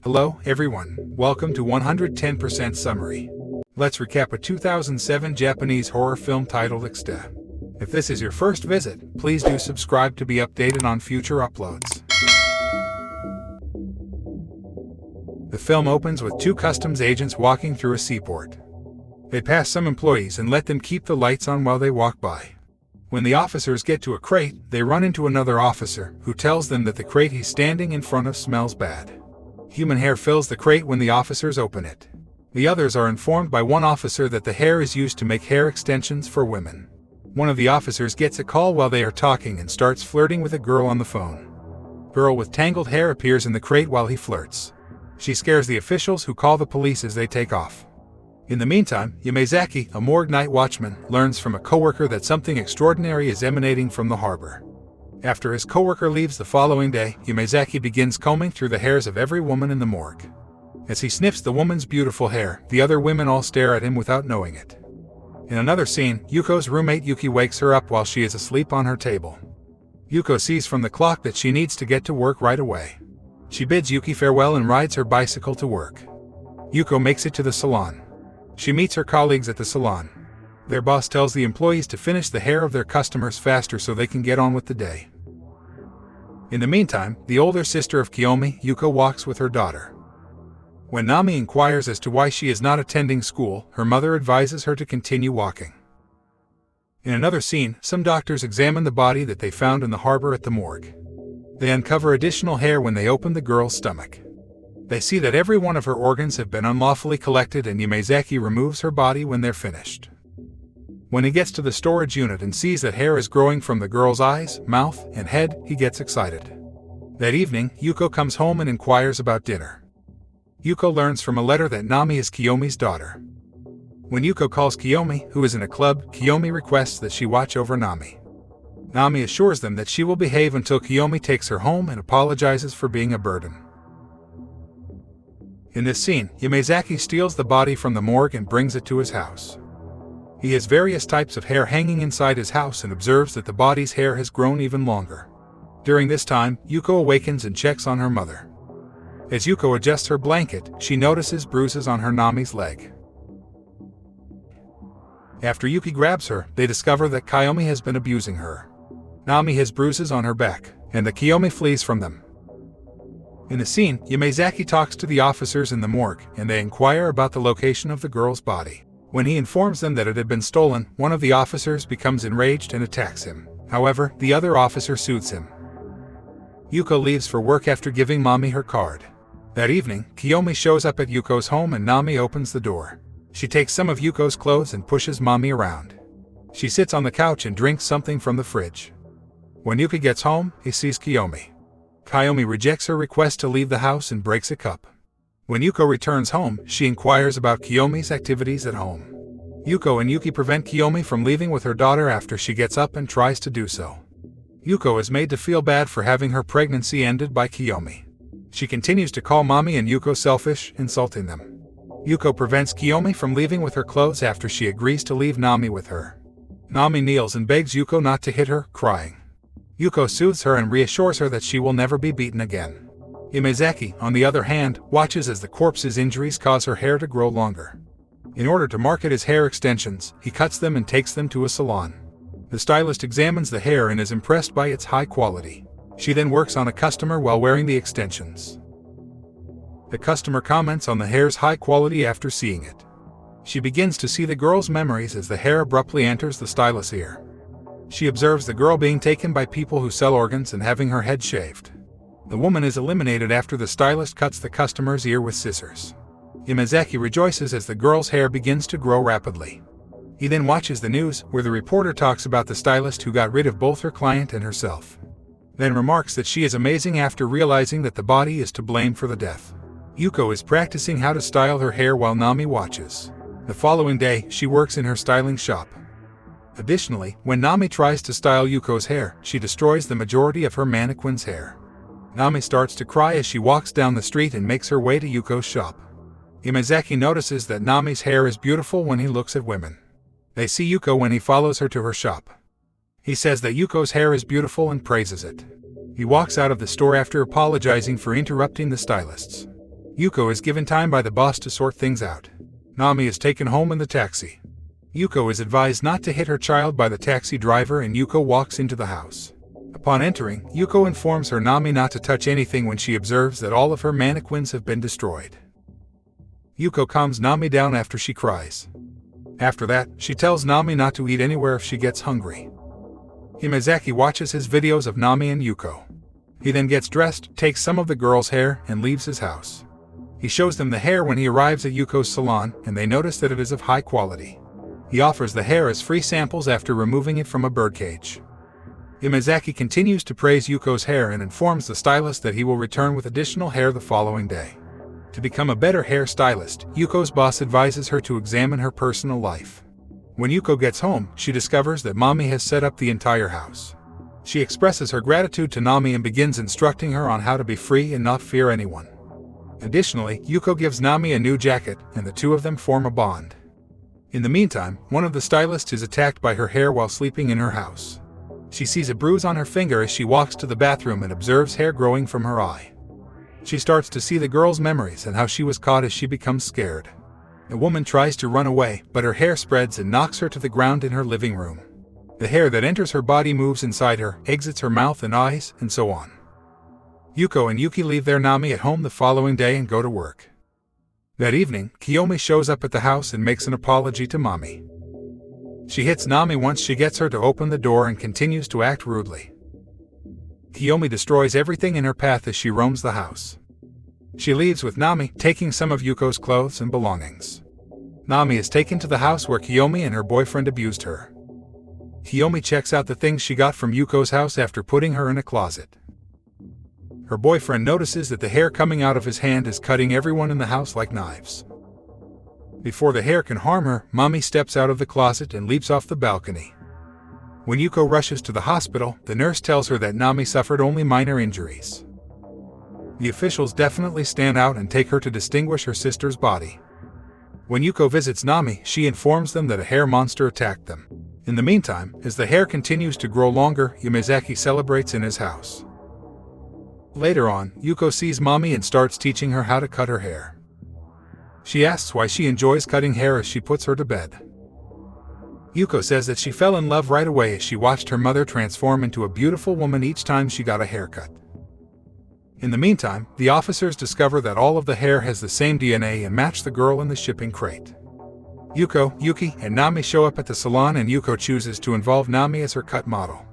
Hello, everyone. Welcome to 110% Summary. Let's recap a 2007 Japanese horror film titled Exte. If this is your first visit, please do subscribe to be updated on future uploads. The film opens with two customs agents walking through a seaport. They pass some employees and let them keep the lights on while they walk by. When the officers get to a crate, they run into another officer, who tells them that the crate he's standing in front of smells bad. Human hair fills the crate when the officers open it. The others are informed by one officer that the hair is used to make hair extensions for women. One of the officers gets a call while they are talking and starts flirting with a girl on the phone. Girl with tangled hair appears in the crate while he flirts. She scares the officials, who call the police as they take off. In the meantime, Yamazaki, a morgue night watchman, learns from a coworker that something extraordinary is emanating from the harbor. After his coworker leaves the following day, Yamazaki begins combing through the hairs of every woman in the morgue. As he sniffs the woman's beautiful hair, the other women all stare at him without knowing it. In another scene, Yuko's roommate Yuki wakes her up while she is asleep on her table. Yuko sees from the clock that she needs to get to work right away. She bids Yuki farewell and rides her bicycle to work. Yuko makes it to the salon. She meets her colleagues at the salon. Their boss tells the employees to finish the hair of their customers faster so they can get on with the day. In the meantime, the older sister of Kiyomi, Yuko, walks with her daughter. When Nami inquires as to why she is not attending school, her mother advises her to continue walking. In another scene, some doctors examine the body that they found in the harbor at the morgue. They uncover additional hair when they open the girl's stomach. They see that every one of her organs have been unlawfully collected, and Yamazaki removes her body when they're finished. When he gets to the storage unit and sees that hair is growing from the girl's eyes, mouth, and head, he gets excited. That evening, Yuko comes home and inquires about dinner. Yuko learns from a letter that Nami is Kiyomi's daughter. When Yuko calls Kiyomi, who is in a club, Kiyomi requests that she watch over Nami. Nami assures them that she will behave until Kiyomi takes her home and apologizes for being a burden. In this scene, Yamazaki steals the body from the morgue and brings it to his house. He has various types of hair hanging inside his house and observes that the body's hair has grown even longer. During this time, Yuko awakens and checks on her mother. As Yuko adjusts her blanket, she notices bruises on her Nami's leg. After Yuki grabs her, they discover that Kiyomi has been abusing her. Nami has bruises on her back, and the Kiyomi flees from them. In the scene, Yamazaki talks to the officers in the morgue, and they inquire about the location of the girl's body. When he informs them that it had been stolen, one of the officers becomes enraged and attacks him. However, the other officer soothes him. Yuko leaves for work after giving Mommy her card. That evening, Kiyomi shows up at Yuko's home and Nami opens the door. She takes some of Yuko's clothes and pushes Mommy around. She sits on the couch and drinks something from the fridge. When Yuki gets home, he sees Kiyomi. Kiyomi rejects her request to leave the house and breaks a cup. When Yuko returns home, she inquires about Kiyomi's activities at home. Yuko and Yuki prevent Kiyomi from leaving with her daughter after she gets up and tries to do so. Yuko is made to feel bad for having her pregnancy ended by Kiyomi. She continues to call Mommy and Yuko selfish, insulting them. Yuko prevents Kiyomi from leaving with her clothes after she agrees to leave Nami with her. Nami kneels and begs Yuko not to hit her, crying. Yuko soothes her and reassures her that she will never be beaten again. Yamazaki, on the other hand, watches as the corpse's injuries cause her hair to grow longer. In order to market his hair extensions, he cuts them and takes them to a salon. The stylist examines the hair and is impressed by its high quality. She then works on a customer while wearing the extensions. The customer comments on the hair's high quality after seeing it. She begins to see the girl's memories as the hair abruptly enters the stylist's ear. She observes the girl being taken by people who sell organs and having her head shaved. The woman is eliminated after the stylist cuts the customer's ear with scissors. Yamazaki rejoices as the girl's hair begins to grow rapidly. He then watches the news, where the reporter talks about the stylist who got rid of both her client and herself. Then remarks that she is amazing after realizing that the body is to blame for the death. Yuko is practicing how to style her hair while Nami watches. The following day, she works in her styling shop. Additionally, when Nami tries to style Yuko's hair, she destroys the majority of her mannequin's hair. Nami starts to cry as she walks down the street and makes her way to Yuko's shop. Yamazaki notices that Nami's hair is beautiful when he looks at women. They see Yuko when he follows her to her shop. He says that Yuko's hair is beautiful and praises it. He walks out of the store after apologizing for interrupting the stylists. Yuko is given time by the boss to sort things out. Nami is taken home in the taxi. Yuko is advised not to hit her child by the taxi driver and Yuko walks into the house. Upon entering, Yuko informs her Nami not to touch anything when she observes that all of her mannequins have been destroyed. Yuko calms Nami down after she cries. After that, she tells Nami not to eat anywhere if she gets hungry. Himezaki watches his videos of Nami and Yuko. He then gets dressed, takes some of the girl's hair, and leaves his house. He shows them the hair when he arrives at Yuko's salon, and they notice that it is of high quality. He offers the hair as free samples after removing it from a birdcage. Himezaki continues to praise Yuko's hair and informs the stylist that he will return with additional hair the following day. To become a better hairstylist, Yuko's boss advises her to examine her personal life. When Yuko gets home, she discovers that Mommy has set up the entire house. She expresses her gratitude to Nami and begins instructing her on how to be free and not fear anyone. Additionally, Yuko gives Nami a new jacket, and the two of them form a bond. In the meantime, one of the stylists is attacked by her hair while sleeping in her house. She sees a bruise on her finger as she walks to the bathroom and observes hair growing from her eye. She starts to see the girl's memories and how she was caught as she becomes scared. The woman tries to run away, but her hair spreads and knocks her to the ground in her living room. The hair that enters her body moves inside her, exits her mouth and eyes, and so on. Yuko and Yuki leave their Nami at home the following day and go to work. That evening, Kiyomi shows up at the house and makes an apology to Mommy. She hits Nami once she gets her to open the door and continues to act rudely. Kiyomi destroys everything in her path as she roams the house. She leaves with Nami, taking some of Yuko's clothes and belongings. Nami is taken to the house where Kiyomi and her boyfriend abused her. Kiyomi checks out the things she got from Yuko's house after putting her in a closet. Her boyfriend notices that the hair coming out of his hand is cutting everyone in the house like knives. Before the hair can harm her, Mommy steps out of the closet and leaps off the balcony. When Yuko rushes to the hospital, the nurse tells her that Nami suffered only minor injuries. The officials definitely stand out and take her to distinguish her sister's body. When Yuko visits Nami, she informs them that a hair monster attacked them. In the meantime, as the hair continues to grow longer, Yamazaki celebrates in his house. Later on, Yuko sees Mommy and starts teaching her how to cut her hair. She asks why she enjoys cutting hair as she puts her to bed. Yuko says that she fell in love right away as she watched her mother transform into a beautiful woman each time she got a haircut. In the meantime, the officers discover that all of the hair has the same DNA and match the girl in the shipping crate. Yuko, Yuki, and Nami show up at the salon and Yuko chooses to involve Nami as her cut model.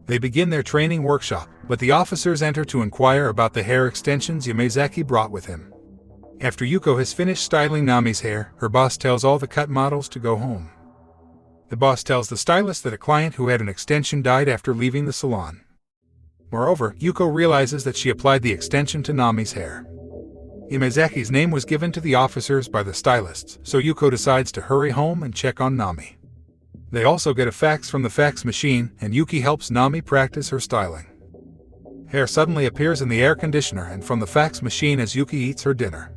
They begin their training workshop, but the officers enter to inquire about the hair extensions Yamazaki brought with him. After Yuko has finished styling Nami's hair, her boss tells all the cut models to go home. The boss tells the stylist that a client who had an extension died after leaving the salon. Moreover, Yuko realizes that she applied the extension to Nami's hair. Yamazaki's name was given to the officers by the stylists, so Yuko decides to hurry home and check on Nami. They also get a fax from the fax machine, and Yuki helps Nami practice her styling. Hair suddenly appears in the air conditioner and from the fax machine as Yuki eats her dinner.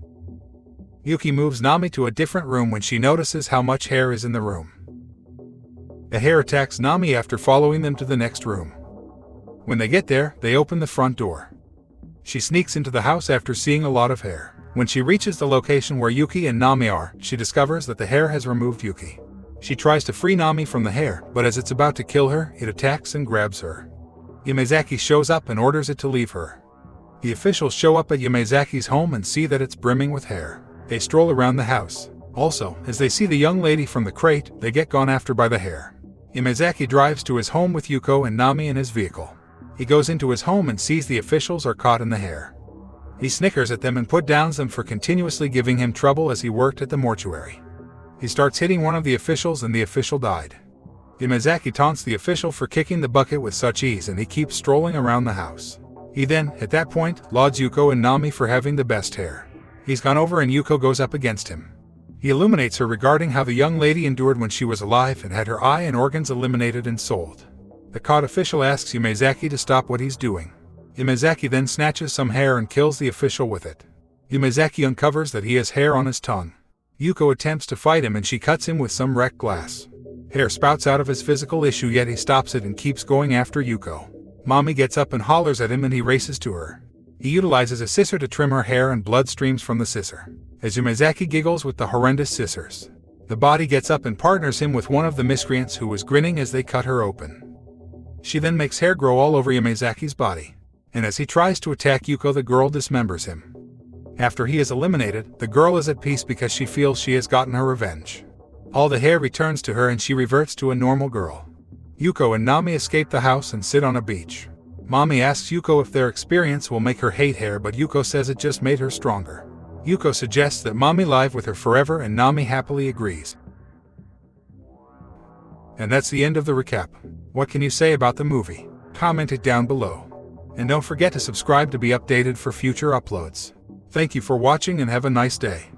Yuki moves Nami to a different room when she notices how much hair is in the room. The hair attacks Nami after following them to the next room. When they get there, they open the front door. She sneaks into the house after seeing a lot of hair. When she reaches the location where Yuki and Nami are, she discovers that the hair has removed Yuki. She tries to free Nami from the hair, but as it's about to kill her, it attacks and grabs her. Yamazaki shows up and orders it to leave her. The officials show up at Yamazaki's home and see that it's brimming with hair. They stroll around the house. Also, as they see the young lady from the crate, they get gone after by the hair. Yamazaki drives to his home with Yuko and Nami in his vehicle. He goes into his home and sees the officials are caught in the hair. He snickers at them and put downs them for continuously giving him trouble as he worked at the mortuary. He starts hitting one of the officials and the official died. Yamazaki taunts the official for kicking the bucket with such ease and he keeps strolling around the house. He then, at that point, lauds Yuko and Nami for having the best hair. He's gone over and Yuko goes up against him. He illuminates her regarding how the young lady endured when she was alive and had her eye and organs eliminated and sold. The caught official asks Yamazaki to stop what he's doing. Yamazaki then snatches some hair and kills the official with it. Yamazaki uncovers that he has hair on his tongue. Yuko attempts to fight him and she cuts him with some wrecked glass. Hair spouts out of his physical issue yet he stops it and keeps going after Yuko. Mommy gets up and hollers at him and he races to her. He utilizes a scissor to trim her hair and blood streams from the scissor. As Yamazaki giggles with the horrendous scissors, the body gets up and partners him with one of the miscreants who was grinning as they cut her open. She then makes hair grow all over Yamazaki's body, and as he tries to attack Yuko, the girl dismembers him. After he is eliminated, the girl is at peace because she feels she has gotten her revenge. All the hair returns to her and she reverts to a normal girl. Yuko and Nami escape the house and sit on a beach. Mami asks Yuko if their experience will make her hate hair, but Yuko says it just made her stronger. Yuko suggests that Mami live with her forever and Nami happily agrees. And that's the end of the recap. What can you say about the movie? Comment it down below. And don't forget to subscribe to be updated for future uploads. Thank you for watching and have a nice day.